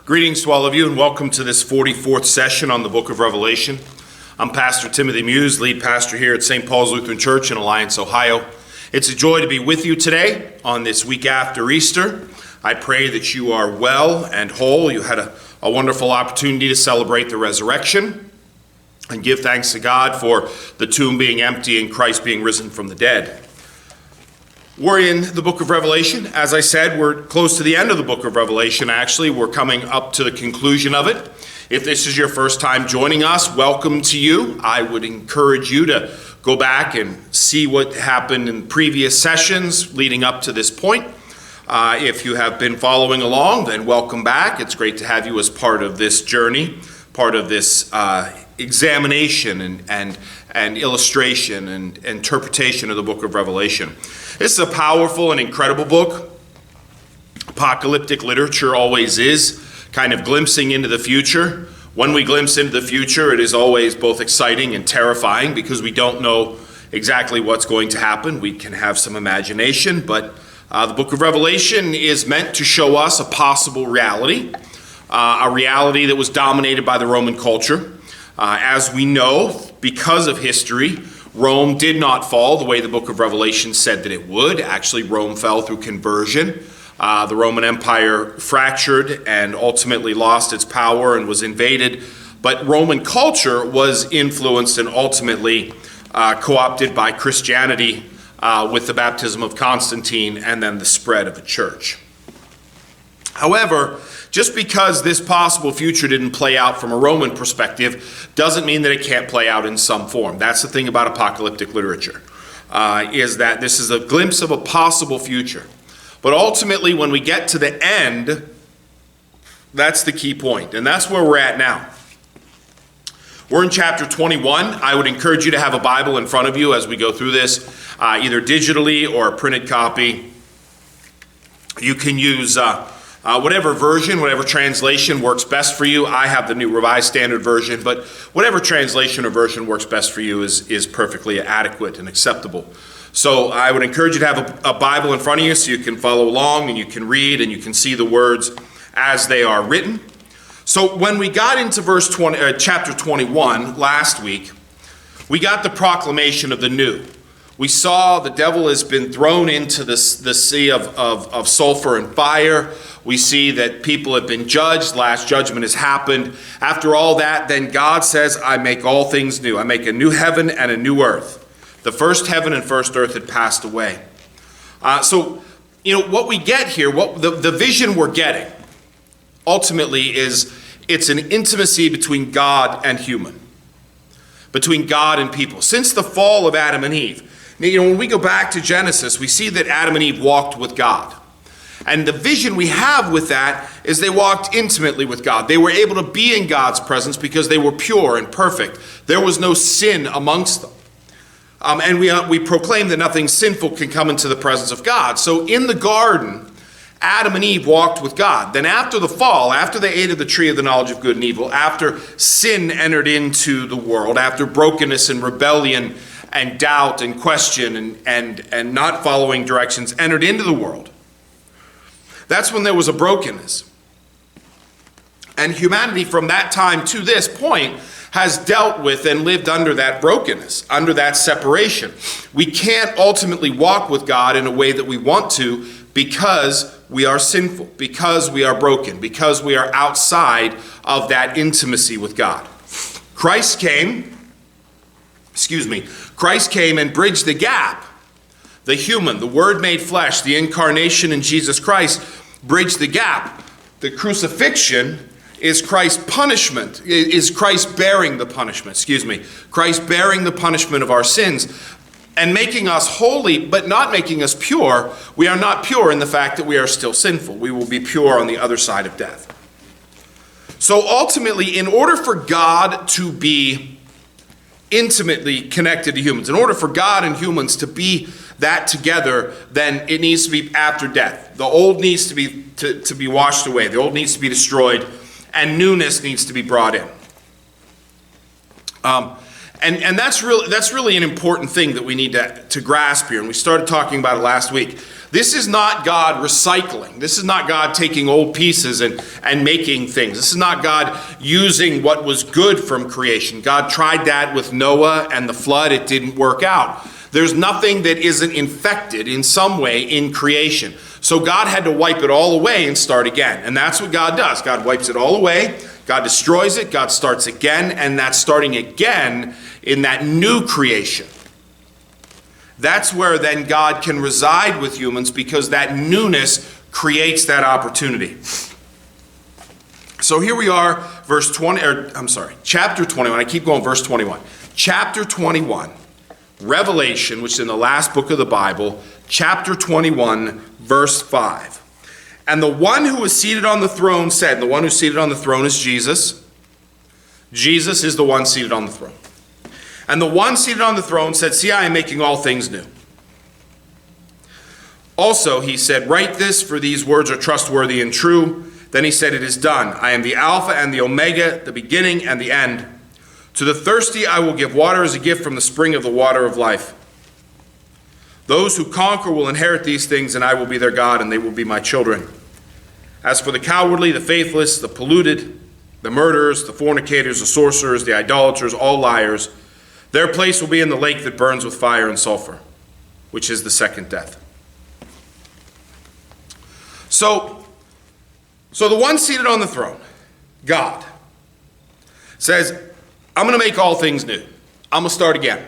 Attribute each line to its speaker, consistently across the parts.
Speaker 1: Greetings to all of you and welcome to this 44th session on the book of Revelation. I'm Pastor Timothy Muse, lead pastor here at St. Paul's Lutheran Church in Alliance, Ohio. It's a joy to be with you today on this week after Easter. I pray that you are well and whole. You had a wonderful opportunity to celebrate the resurrection and give thanks to God for the tomb being empty and Christ being risen from the dead. We're in the book of Revelation. As I said, we're close to the end of the book of Revelation, actually. We're coming up to the conclusion of it. If this is your first time joining us, welcome to you. I would encourage you to go back and see what happened in previous sessions leading up to this point. If you have been following along, then welcome back. It's great to have you as part of this journey, part of this examination and illustration and interpretation of the book of Revelation. This is a powerful and incredible book. Apocalyptic literature always is, kind of glimpsing into the future. When we glimpse into the future, it is always both exciting and terrifying because we don't know exactly what's going to happen. We can have some imagination, but the book of Revelation is meant to show us a possible reality, a reality that was dominated by the Roman culture. As we know, because of history, Rome did not fall the way the book of Revelation said that it would. Actually, Rome fell through conversion. The Roman Empire fractured and ultimately lost its power and was invaded. But Roman culture was influenced and ultimately co-opted by Christianity with the baptism of Constantine and then the spread of the church. However, just because this possible future didn't play out from a Roman perspective doesn't mean that it can't play out in some form. That's the thing about apocalyptic literature, is that this is a glimpse of a possible future. But ultimately, when we get to the end, that's the key point, and that's where we're at now. We're in chapter 21. I would encourage you to have a Bible in front of you as we go through this, either digitally or a printed copy. You can use whatever version, whatever translation works best for you. I have the New Revised Standard Version, but whatever translation or version works best for you is perfectly adequate and acceptable. So I would encourage you to have a Bible in front of you so you can follow along and you can read and you can see the words as they are written. So when we got into chapter 21 last week, we got the proclamation of the new. We saw the devil has been thrown into the sea of sulfur and fire. We see that people have been judged. Last judgment has happened. After all that, then God says, I make all things new. I make a new heaven and a new earth. The first heaven and first earth had passed away. So, what we get here, what the vision we're getting, ultimately is it's an intimacy between God and human, between God and people. Since the fall of Adam and Eve, when we go back to Genesis, we see that Adam and Eve walked with God. And the vision we have with that is they walked intimately with God. They were able to be in God's presence because they were pure and perfect. There was no sin amongst them. And we proclaim that nothing sinful can come into the presence of God. So in the garden, Adam and Eve walked with God. Then after the fall, after they ate of the tree of the knowledge of good and evil, after sin entered into the world, after brokenness and rebellion and doubt and question and not following directions entered into the world, that's when there was a brokenness. And humanity from that time to this point has dealt with and lived under that brokenness, under that separation. We can't ultimately walk with God in a way that we want to because we are sinful, because we are broken, because we are outside of that intimacy with God. Christ came and bridged the gap. The human, the Word made flesh, the incarnation in Jesus Christ bridged the gap. The crucifixion is Christ's punishment, is Christ bearing the punishment, Christ bearing the punishment of our sins and making us holy, but not making us pure. We are not pure in the fact that we are still sinful. We will be pure on the other side of death. So ultimately, in order for God to be intimately connected to humans, in order for God and humans to be that together, then it needs to be after death. The old needs to be washed away. The old needs to be destroyed, and newness needs to be brought in. And that's really an important thing that we need to grasp here. And we started talking about it last week. This is not God recycling. This is not God taking old pieces and making things. This is not God using what was good from creation. God tried that with Noah and the flood. It didn't work out. There's nothing that isn't infected in some way in creation. So God had to wipe it all away and start again. And that's what God does. God wipes it all away. God destroys it. God starts again. And that's starting again in that new creation. That's where then God can reside with humans, because that newness creates that opportunity. So here we are, chapter 21. I keep going, verse 21. Chapter 21, Revelation, which is in the last book of the Bible, chapter 21, verse 5. And the one who was seated on the throne said, the one who's seated on the throne is Jesus. Jesus is the one seated on the throne. And the one seated on the throne said, see, I am making all things new. Also, he said, write this, for these words are trustworthy and true. Then he said, it is done. I am the Alpha and the Omega, the beginning and the end. To the thirsty I will give water as a gift from the spring of the water of life. Those who conquer will inherit these things, and I will be their God, and they will be my children. As for the cowardly, the faithless, the polluted, the murderers, the fornicators, the sorcerers, the idolaters, all liars, their place will be in the lake that burns with fire and sulfur, which is the second death. So the one seated on the throne, God, says, I'm going to make all things new. I'm going to start again.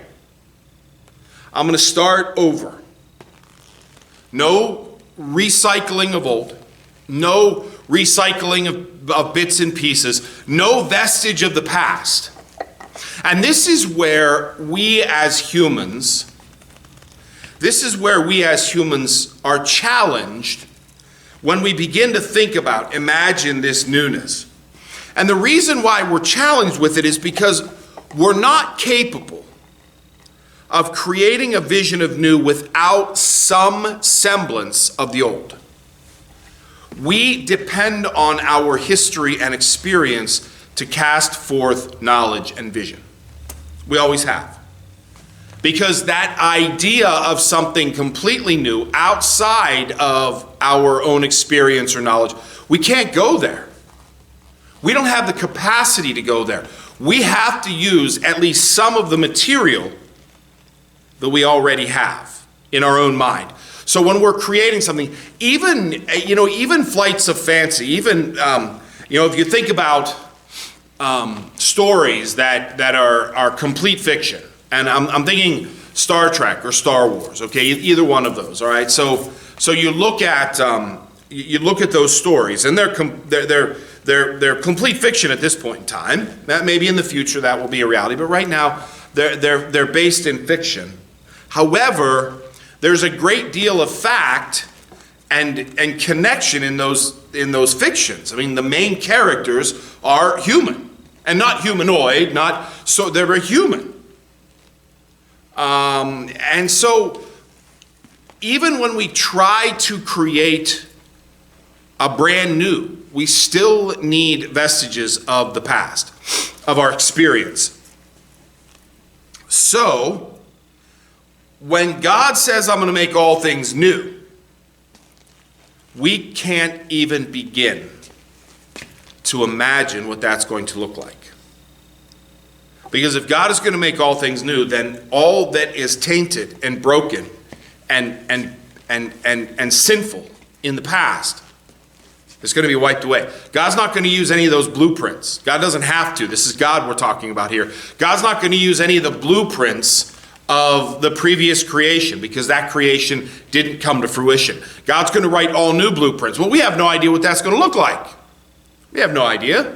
Speaker 1: I'm going to start over. No recycling of old. No recycling of bits and pieces. No vestige of the past. And this is where we as humans are challenged when we begin to think about, imagine this newness. And the reason why we're challenged with it is because we're not capable of creating a vision of new without some semblance of the old. We depend on our history and experience to cast forth knowledge and vision. We always have. Because that idea of something completely new outside of our own experience or knowledge, we can't go there. We don't have the capacity to go there. We have to use at least some of the material that we already have in our own mind. So when we're creating something, even flights of fancy, if you think about stories that are complete fiction, and I'm thinking Star Trek or Star Wars, okay, either one of those, all right. So you look at those stories, and they're complete fiction at this point in time. That maybe in the future that will be a reality, but right now they're based in fiction. However, there's a great deal of fact and connection in those fictions. I mean, the main characters are human and not humanoid, so they're a human. And so even when we try to create a brand new, we still need vestiges of the past, of our experience. So when God says, I'm going to make all things new, we can't even begin to imagine what that's going to look like. Because if God is going to make all things new, then all that is tainted and broken and sinful in the past is going to be wiped away. God's not going to use any of those blueprints. God doesn't have to. This is God we're talking about here. God's not going to use any of the blueprints of the previous creation, because that creation didn't come to fruition. God's going to write all new blueprints. Well, we have no idea what that's going to look like. We have no idea.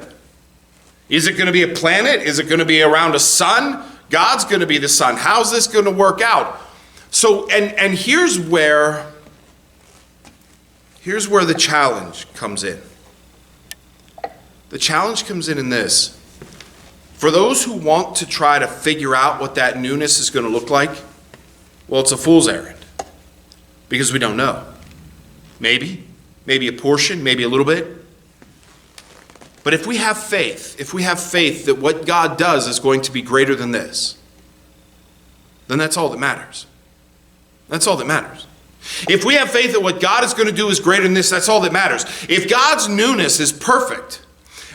Speaker 1: Is it going to be a planet? Is it going to be around a sun? God's going to be the sun. How's this going to work out? So, and here's where the challenge comes in. The challenge comes in this. For those who want to try to figure out what that newness is going to look like, well, it's a fool's errand, because we don't know. Maybe a portion, maybe a little bit. But if we have faith that what God does is going to be greater than this, then that's all that matters. That's all that matters. If we have faith that what God is going to do is greater than this, that's all that matters. If God's newness is perfect,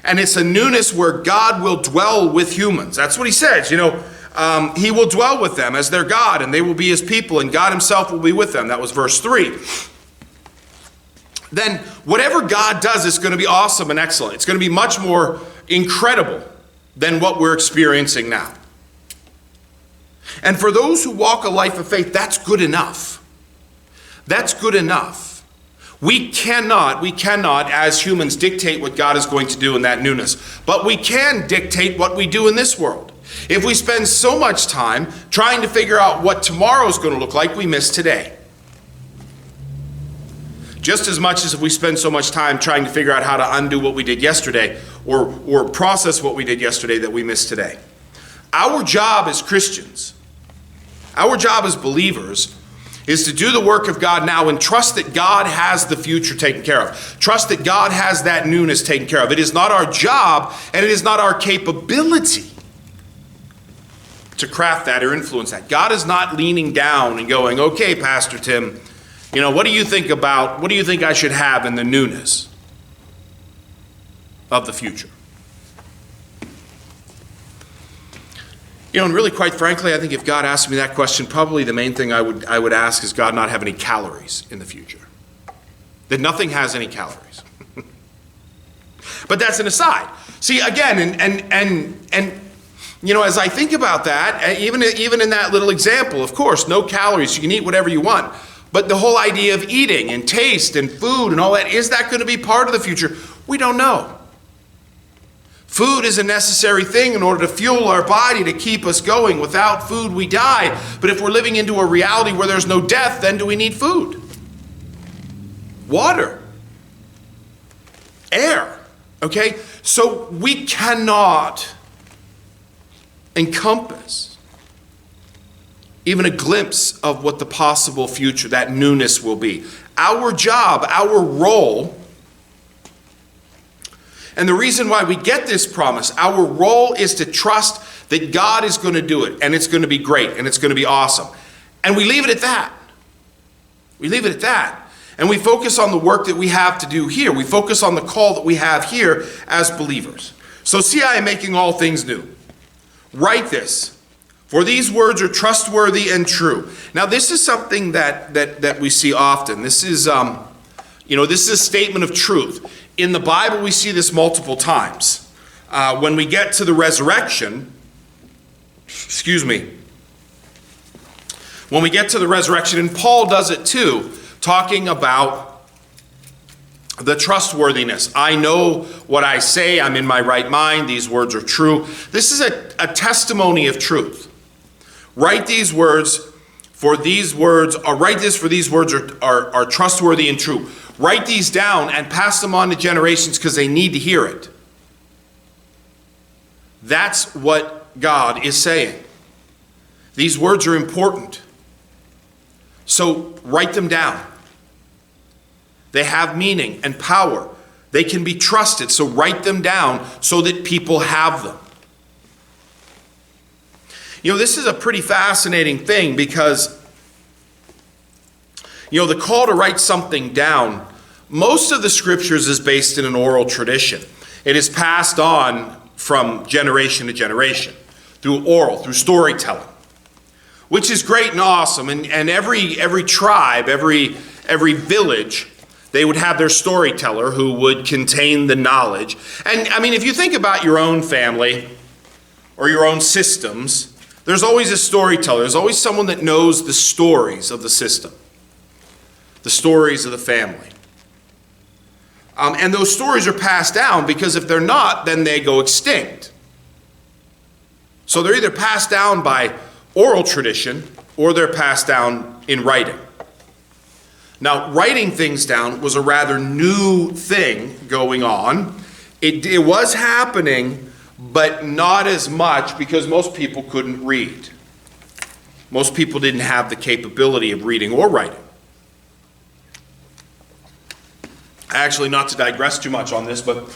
Speaker 1: and it's a newness where God will dwell with humans, that's what he says, he will dwell with them as their God, and they will be his people, and God himself will be with them. That was verse 3. Then whatever God does is going to be awesome and excellent. It's going to be much more incredible than what we're experiencing now. And for those who walk a life of faith, that's good enough. That's good enough. We cannot, as humans, dictate what God is going to do in that newness. But we can dictate what we do in this world. If we spend so much time trying to figure out what tomorrow is going to look like, we miss today. Just as much as if we spend so much time trying to figure out how to undo what we did yesterday or process what we did yesterday that we miss today. Our job as Christians, our job as believers, is to do the work of God now and trust that God has the future taken care of. Trust that God has that newness taken care of. It is not our job and it is not our capability to craft that or influence that. God is not leaning down and going, okay, Pastor Tim, what do you think I should have in the newness of the future? And really, quite frankly, I think if God asked me that question, probably the main thing I would ask is God not have any calories in the future. That nothing has any calories. But that's an aside. See, again, and as I think about that, even in that little example, of course, no calories, you can eat whatever you want. But the whole idea of eating and taste and food and all that, is that going to be part of the future? We don't know. Food is a necessary thing in order to fuel our body to keep us going. Without food, we die. But if we're living into a reality where there's no death, then do we need food? Water. Air. Okay? So we cannot encompass even a glimpse of what the possible future, that newness will be. Our job, our role, and the reason why we get this promise, our role is to trust that God is going to do it, and it's going to be great, and it's going to be awesome. And we leave it at that. We leave it at that. And we focus on the work that we have to do here. We focus on the call that we have here as believers. So see, I am making all things new. Write this. For these words are trustworthy and true. Now, this is something that we see often. This is, this is a statement of truth. In the Bible, we see this multiple times. When we get to the resurrection, when we get to the resurrection, and Paul does it too, talking about the trustworthiness. I know what I say. I'm in my right mind. These words are true. This is a testimony of truth. Write these words, for these words are trustworthy and true. Write these down and pass them on to generations because they need to hear it. That's what God is saying. These words are important. So write them down. They have meaning and power. They can be trusted. So write them down so that people have them. This is a pretty fascinating thing because, the call to write something down, most of the scriptures is based in an oral tradition. It is passed on from generation to generation through storytelling, which is great and awesome. And every tribe, every village, they would have their storyteller who would contain the knowledge. And if you think about your own family or your own systems, there's always a storyteller. There's always someone that knows the stories of the system, the stories of the family. And those stories are passed down because if they're not, then they go extinct. So they're either passed down by oral tradition or they're passed down in writing. Now, writing things down was a rather new thing going on. It was happening, but not as much because most people couldn't read. Most people didn't have the capability of reading or writing. Actually, not to digress too much on this, but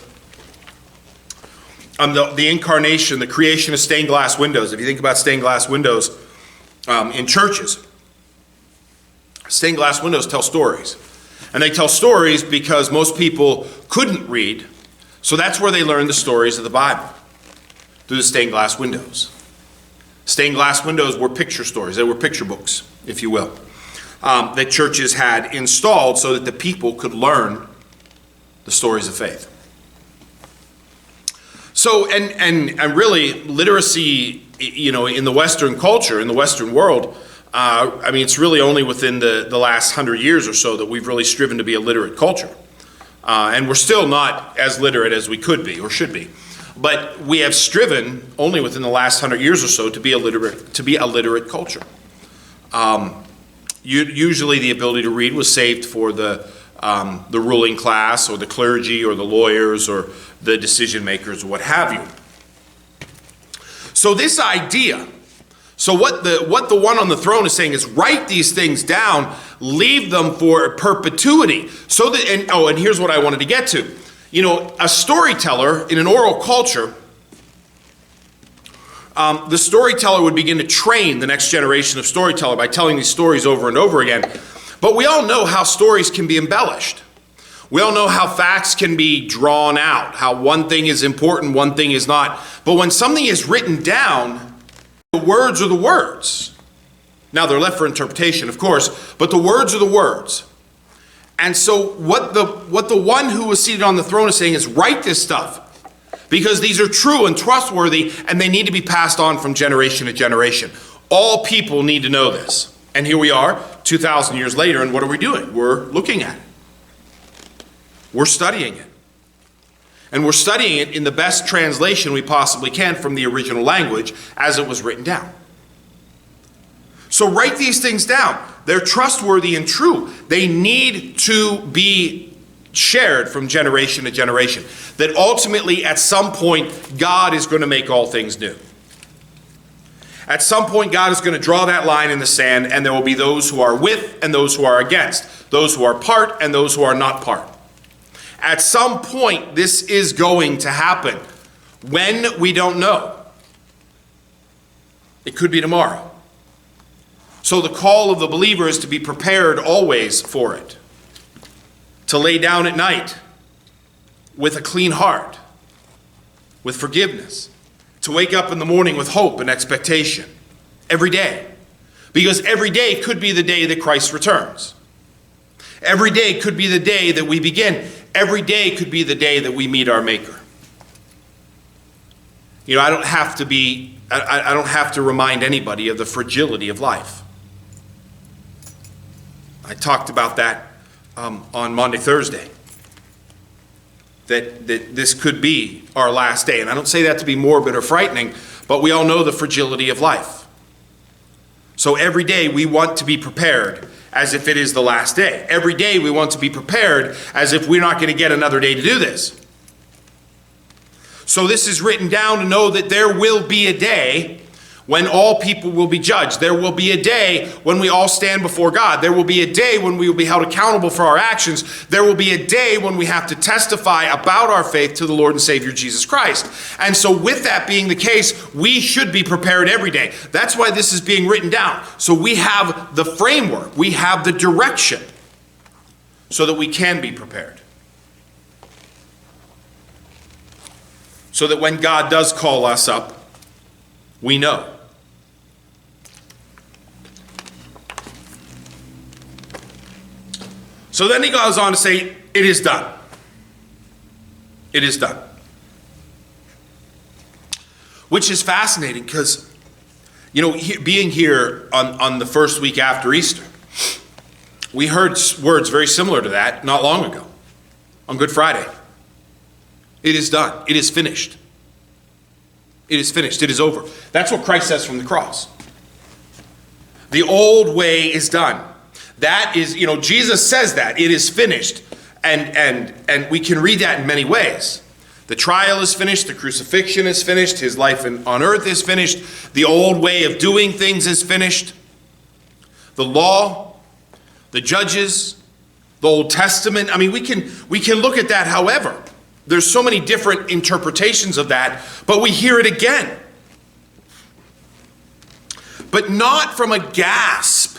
Speaker 1: the incarnation, the creation of stained glass windows. If you think about stained glass windows in churches, Stained glass windows tell stories. And they tell stories because most people couldn't read, so that's where they learned the stories of the Bible, through the stained glass windows. Stained glass windows were picture stories. They were picture books, if you will, that churches had installed so that the people could learn the stories of faith. So, and really, literacy, in the Western culture, in the Western world, it's really only within the last 100 years or so that we've really striven to be a literate culture. And we're still not as literate as we could be or should be. But we have striven only within the last 100 years or so to be a literate culture. Usually the ability to read was saved for the ruling class or the clergy or the lawyers or the decision makers or what have you. So this idea, what the one on the throne is saying is write these things down, leave them for perpetuity. And here's what I wanted to get to. A storyteller in an oral culture, the storyteller would begin to train the next generation of storyteller by telling these stories over and over again. But we all know how stories can be embellished. We all know how facts can be drawn out, how one thing is important, one thing is not. But when something is written down, the words are the words. Now they're left for interpretation, of course, but the words are the words. And so what the one who was seated on the throne is saying is write this stuff, because these are true and trustworthy and they need to be passed on from generation to generation. All people need to know this. And here we are 2,000 years later, and what are we doing? We're looking at it. We're studying it. And we're studying it in the best translation we possibly can from the original language as it was written down. So write these things down. They're trustworthy and true. They need to be shared from generation to generation. That ultimately, at some point, God is going to make all things new. At some point, God is going to draw that line in the sand, and there will be those who are with and those who are against, those who are part and those who are not part. At some point, this is going to happen. When, we don't know. It could be tomorrow. So the call of the believer is to be prepared always for it. To lay down at night with a clean heart, with forgiveness. To wake up in the morning with hope and expectation. Every day. Because every day could be the day that Christ returns. Every day could be the day that we begin. Every day could be the day that we meet our Maker. I don't have to remind anybody of the fragility of life. I talked about that on Monday, Thursday. That this could be our last day. And I don't say that to be morbid or frightening, but we all know the fragility of life. So every day we want to be prepared as if it is the last day. Every day we want to be prepared as if we're not going to get another day to do this. So this is written down to know that there will be a day when all people will be judged. There will be a day when we all stand before God. There will be a day when we will be held accountable for our actions. There will be a day when we have to testify about our faith to the Lord and Savior Jesus Christ. And so with that being the case, we should be prepared every day. That's why this is being written down. So we have the framework, we have the direction so that we can be prepared. So that when God does call us up, we know. So then he goes on to say, it is done. It is done. Which is fascinating because, being here on the first week after Easter, we heard words very similar to that not long ago, on Good Friday. It is done. It is finished. It is finished. It is over. That's what Christ says from the cross. The old way is done. That is, Jesus says that. It is finished. And we can read that in many ways. The trial is finished. The crucifixion is finished. His life on earth is finished. The old way of doing things is finished. The law, the judges, the Old Testament. We can look at that however. There's so many different interpretations of that, but we hear it again. But not from a gasp,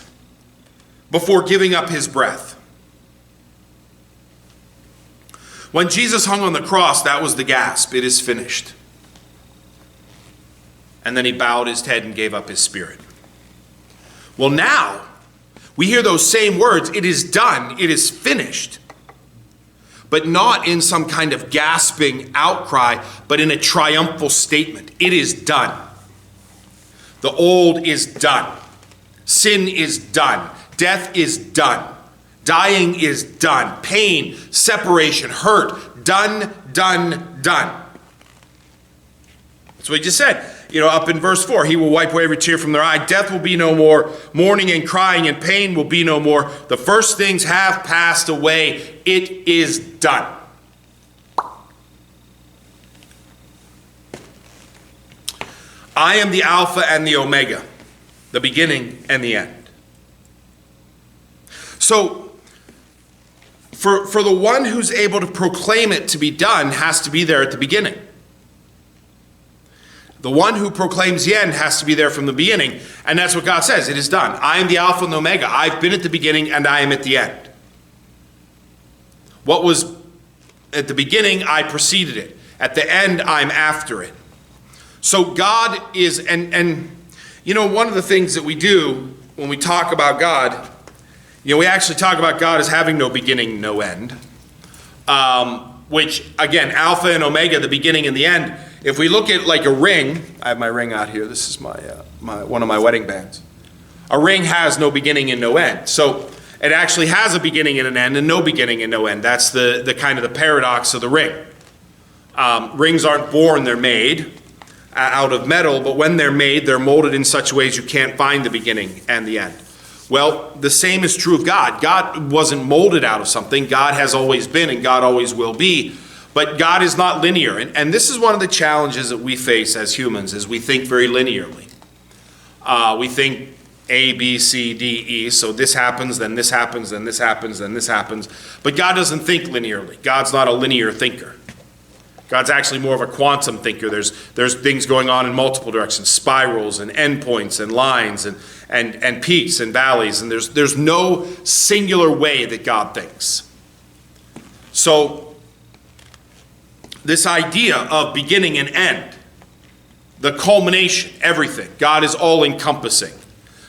Speaker 1: before giving up his breath. When Jesus hung on the cross, that was the gasp. It is finished. And then he bowed his head and gave up his spirit. Well, now we hear those same words. It is done. It is finished. But not in some kind of gasping outcry, but in a triumphal statement. It is done. The old is done. Sin is done. Death is done. Dying is done. Pain, separation, hurt, done, done, done. That's what he just said. Up in verse 4, he will wipe away every tear from their eye. Death will be no more. Mourning and crying and pain will be no more. The first things have passed away. It is done. I am the Alpha and the Omega, the beginning and the end. So, for the one who's able to proclaim it to be done has to be there at the beginning. The one who proclaims the end has to be there from the beginning. And that's what God says. It is done. I am the Alpha and the Omega. I've been at the beginning and I am at the end. What was at the beginning, I preceded it. At the end, I'm after it. So God is, and one of the things that we do when we talk about God, we actually talk about God as having no beginning, no end. Which, again, Alpha and Omega, the beginning and the end. If we look at like a ring, I have my ring out here. This is my one of my wedding bands. A ring has no beginning and no end. So it actually has a beginning and an end and no beginning and no end. That's the kind of the paradox of the ring. Rings aren't born, they're made out of metal, but when they're made, they're molded in such ways you can't find the beginning and the end. Well, the same is true of God. God wasn't molded out of something. God has always been and God always will be. But God is not linear. And this is one of the challenges that we face as humans, is we think very linearly. We think A, B, C, D, E. So this happens, then this happens, then this happens, then this happens. But God doesn't think linearly. God's not a linear thinker. God's actually more of a quantum thinker. There's things going on in multiple directions, spirals and endpoints and lines and peaks and valleys. And there's no singular way that God thinks. So this idea of beginning and end, the culmination, everything. God is all-encompassing.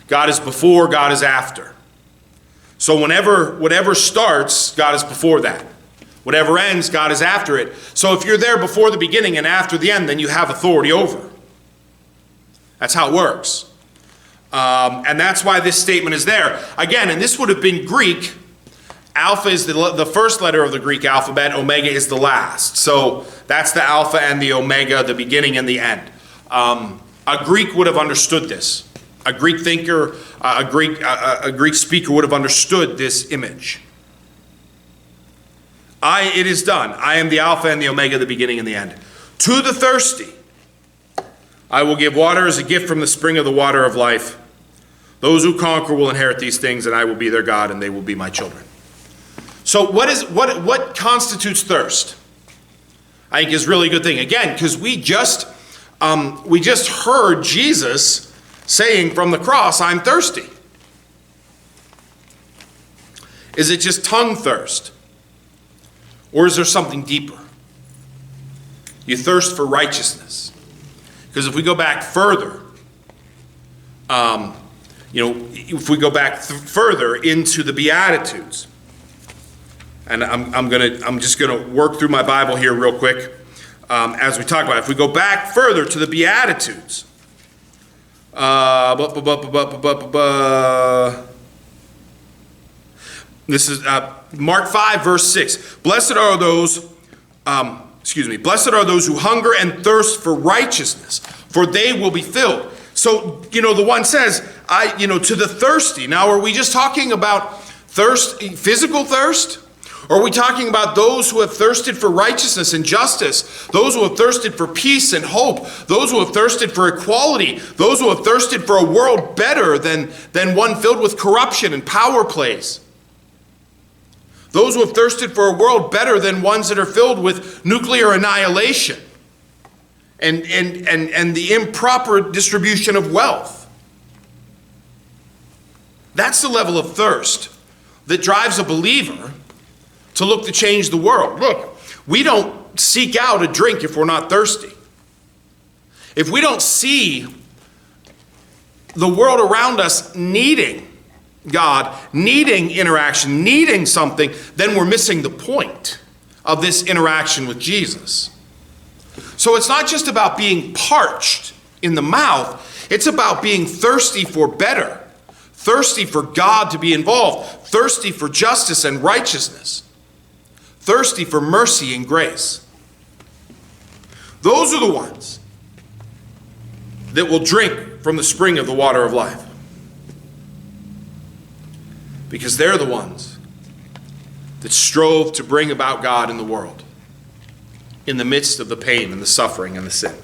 Speaker 1: God is before, God is after. So whatever starts, God is before that. Whatever ends, God is after it. So if you're there before the beginning and after the end, then you have authority over. That's how it works. And that's why this statement is there. Again, and this would have been Greek. Alpha is the first letter of the Greek alphabet. Omega is the last. So that's the Alpha and the Omega, the beginning and the end. A Greek would have understood this. A Greek thinker, a Greek speaker would have understood this image. It is done. I am the Alpha and the Omega, the beginning and the end. To the thirsty, I will give water as a gift from the spring of the water of life. Those who conquer will inherit these things, and I will be their God, and they will be my children. So what constitutes thirst? I think is really a good thing. Again, because we just heard Jesus saying from the cross, I'm thirsty. Is it just tongue thirst? Or is there something deeper? You thirst for righteousness. Because if we go back further, if we go back further into the Beatitudes, and I'm just gonna work through my Bible here real quick as we talk about it. If we go back further to the Beatitudes, this is Mark 5, verse 6. Blessed are those who hunger and thirst for righteousness, for they will be filled. So, the one says, to the thirsty. Now, are we just talking about thirst, physical thirst? Or are we talking about those who have thirsted for righteousness and justice, those who have thirsted for peace and hope, those who have thirsted for equality, those who have thirsted for a world better than one filled with corruption and power plays? Those who have thirsted for a world better than ones that are filled with nuclear annihilation and the improper distribution of wealth. That's the level of thirst that drives a believer to look to change the world. Look, we don't seek out a drink if we're not thirsty. If we don't see the world around us needing God, needing interaction, needing something, then we're missing the point of this interaction with Jesus. So it's not just about being parched in the mouth, it's about being thirsty for better, thirsty for God to be involved, thirsty for justice and righteousness, thirsty for mercy and grace. Those are the ones that will drink from the spring of the water of life. Because they're the ones that strove to bring about God in the world, in the midst of the pain and the suffering and the sin.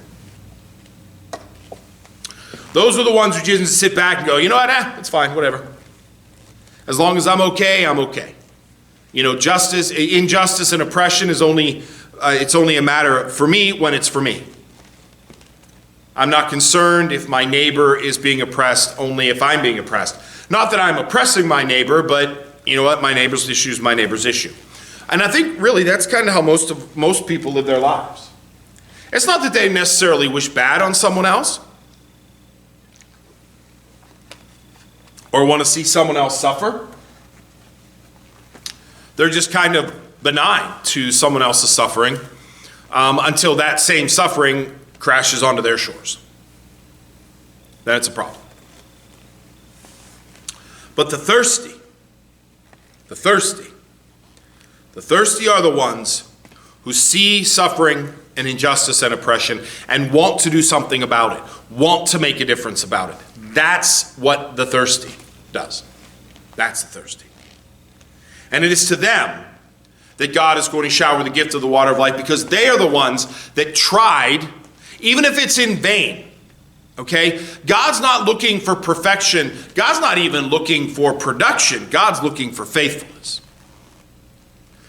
Speaker 1: Those are the ones who just sit back and go, you know what, it's fine, whatever. As long as I'm okay, I'm okay. You know, injustice and oppression is it's only a matter for me when it's for me. I'm not concerned if my neighbor is being oppressed, only if I'm being oppressed. Not that I'm oppressing my neighbor, but you know what? My neighbor's issue is my neighbor's issue. And I think really that's kind of how most people live their lives. It's not that they necessarily wish bad on someone else or want to see someone else suffer. They're just kind of benign to someone else's suffering until that same suffering crashes onto their shores. Then it's a problem. But the thirsty are the ones who see suffering and injustice and oppression and want to do something about it, want to make a difference about it. That's what the thirsty does. That's the thirsty. And it is to them that God is going to shower the gift of the water of life, because they are the ones that tried, even if it's in vain. Okay? God's not looking for perfection. God's not even looking for production. God's looking for faithfulness.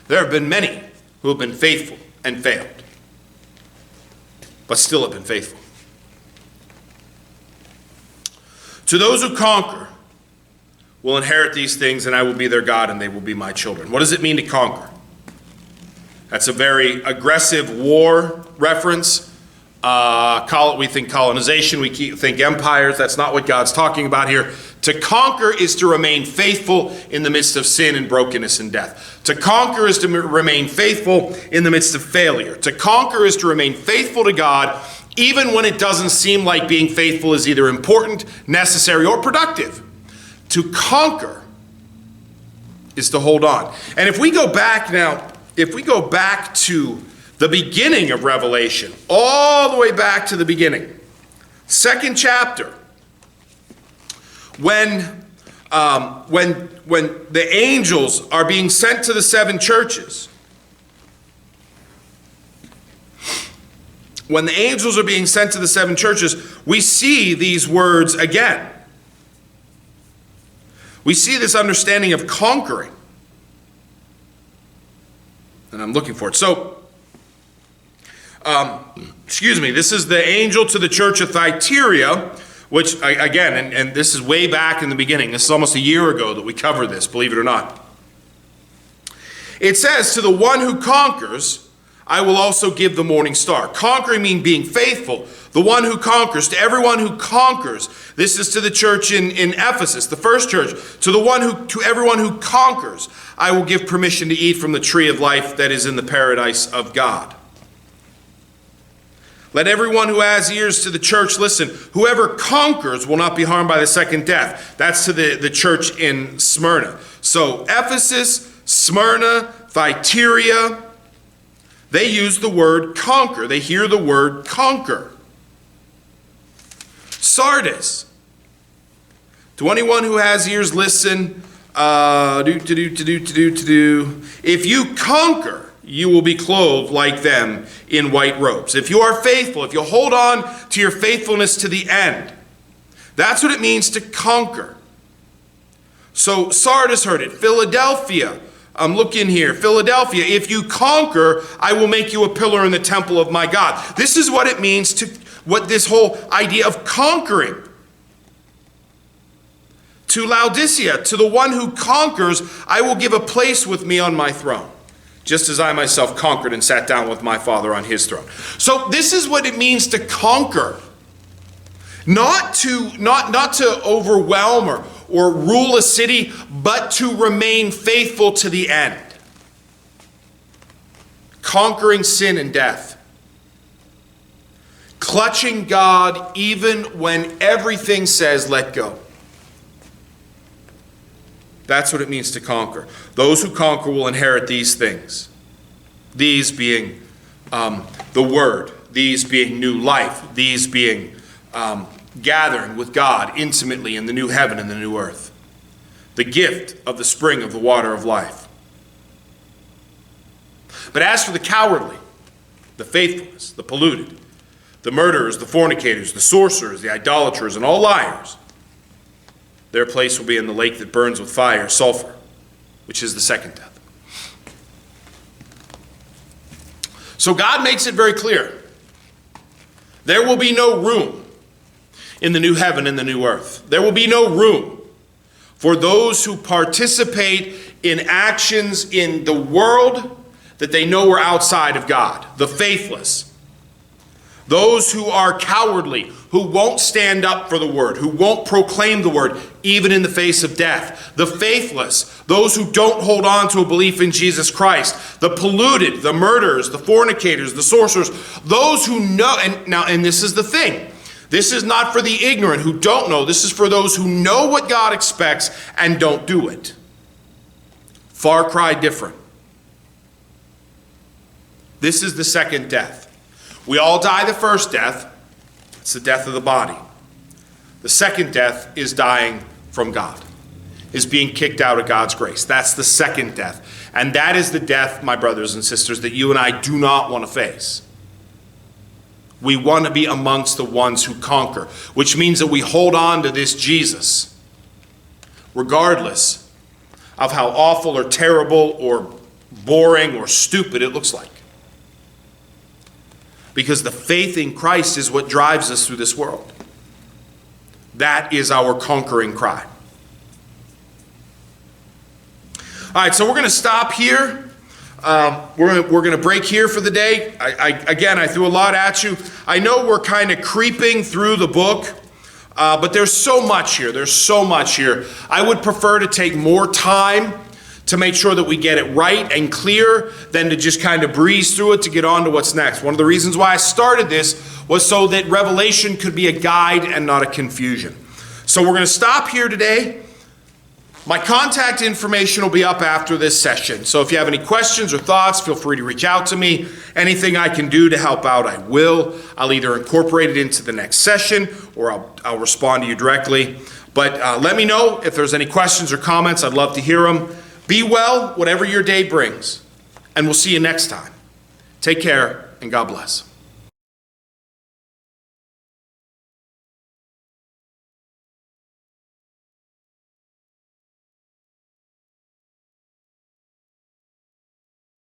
Speaker 1: There have been many who have been faithful and failed, but still have been faithful. To those who conquer will inherit these things, and I will be their God, and they will be my children. What does it mean to conquer? That's a very aggressive war reference. We think colonization, we think empires. That's not what God's talking about here. To conquer is to remain faithful in the midst of sin and brokenness and death. To conquer is to remain faithful in the midst of failure. To conquer is to remain faithful to God even when it doesn't seem like being faithful is either important, necessary, or productive. To conquer is to hold on. And if we go back to the beginning of Revelation, all the way back to the beginning, second chapter, when the angels are being sent to the seven churches, we see these words again. We see this understanding of conquering. And I'm looking for it. So, this is the angel to the church of Thyatira, which, again, and this is way back in the beginning. This is almost a year ago that we covered this, believe it or not. It says, to the one who conquers, I will also give the morning star. Conquering means being faithful. The one who conquers, to everyone who conquers. This is to the church in Ephesus, the first church. To everyone who conquers, I will give permission to eat from the tree of life that is in the paradise of God. Let everyone who has ears to the church listen. Whoever conquers will not be harmed by the second death. That's to the church in Smyrna. So Ephesus, Smyrna, Thyatira, they use the word conquer. They hear the word conquer. Sardis. To anyone who has ears, listen. If you conquer, you will be clothed like them in white robes. If you are faithful, if you hold on to your faithfulness to the end, that's what it means to conquer. So Sardis heard it. Philadelphia, I'm looking here. Philadelphia, if you conquer, I will make you a pillar in the temple of my God. This is what it means what this whole idea of conquering. To Laodicea, to the one who conquers, I will give a place with me on my throne, just as I myself conquered and sat down with my Father on his throne. So this is what it means to conquer. Not to overwhelm or rule a city, but to remain faithful to the end. Conquering sin and death. Clutching God even when everything says let go. That's what it means to conquer. Those who conquer will inherit these things. These being the Word. These being new life. These being gathering with God intimately in the new heaven and the new earth. The gift of the spring of the water of life. But as for the cowardly, the faithless, the polluted, the murderers, the fornicators, the sorcerers, the idolaters, and all liars, their place will be in the lake that burns with fire, sulfur, which is the second death. So God makes it very clear. There will be no room in the new heaven and the new earth. There will be no room for those who participate in actions in the world that they know are outside of God. The faithless. Those who are cowardly, who won't stand up for the word, who won't proclaim the word, even in the face of death. The faithless, those who don't hold on to a belief in Jesus Christ. The polluted, the murderers, the fornicators, the sorcerers, those who know, and this is the thing. This is not for the ignorant who don't know. This is for those who know what God expects and don't do it. Far cry different. This is the second death. We all die the first death. It's the death of the body. The second death is dying from God, is being kicked out of God's grace. That's the second death. And that is the death, my brothers and sisters, that you and I do not want to face. We want to be amongst the ones who conquer, which means that we hold on to this Jesus, regardless of how awful or terrible or boring or stupid it looks like. Because the faith in Christ is what drives us through this world. That is our conquering cry. All right, so we're going to stop here. We're going to break here for the day. I threw a lot at you. I know we're kind of creeping through the book, but there's so much here. There's so much here. I would prefer to take more time to make sure that we get it right and clear than to just kind of breeze through it to get on to what's next. One of the reasons why I started this was so that Revelation could be a guide and not a confusion. So we're going to stop here today. My contact information will be up after this session. So if you have any questions or thoughts, feel free to reach out to me. Anything I can do to help out, I will. I'll either incorporate it into the next session or I'll respond to you directly. But let me know if there's any questions or comments. I'd love to hear them. Be well, whatever your day brings. And we'll see you next time. Take care and God bless.